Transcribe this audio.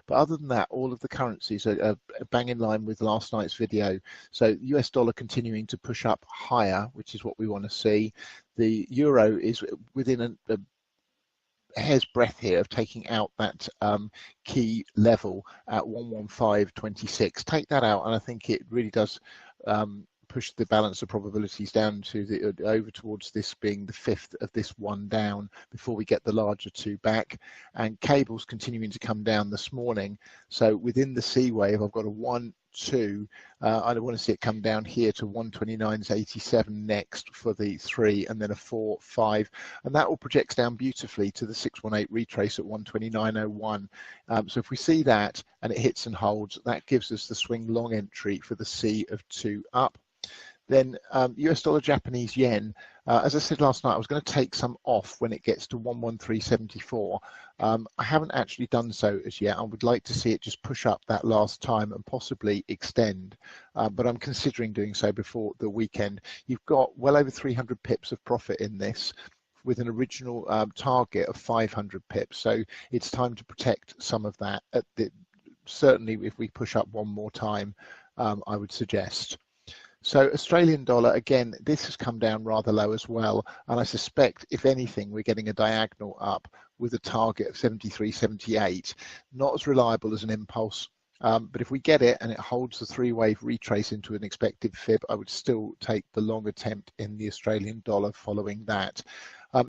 But other than that, all of the currencies are bang in line with last night's video. So US dollar continuing to push up higher, which is what we want to see. The euro is within a hair's breadth here of taking out that key level at 115.26. Take that out, and I think it really does push the balance of probabilities down to the over towards this being the fifth of this one down before we get the larger two back. And cables continuing to come down this morning. So within the C wave, I've got a 1, 2. I want to see it come down here to 129.87 next for the 3, and then a 4, 5, and that all projects down beautifully to the 618 retrace at 129.01. So if we see that and it hits and holds, that gives us the swing long entry for the C of 2 up. Then US dollar Japanese yen, as I said last night, I was going to take some off when it gets to 113.74. I haven't actually done so as yet. I would like to see it just push up that last time and possibly extend, but I'm considering doing so before the weekend. You've got well over 300 pips of profit in this, with an original target of 500 pips. So it's time to protect some of that. Certainly, if we push up one more time, I would suggest. So Australian dollar, again, this has come down rather low as well. And I suspect, if anything, we're getting a diagonal up with a target of 73.78. Not as reliable as an impulse, but if we get it and it holds the 3-wave retrace into an expected fib, I would still take the long attempt in the Australian dollar following that.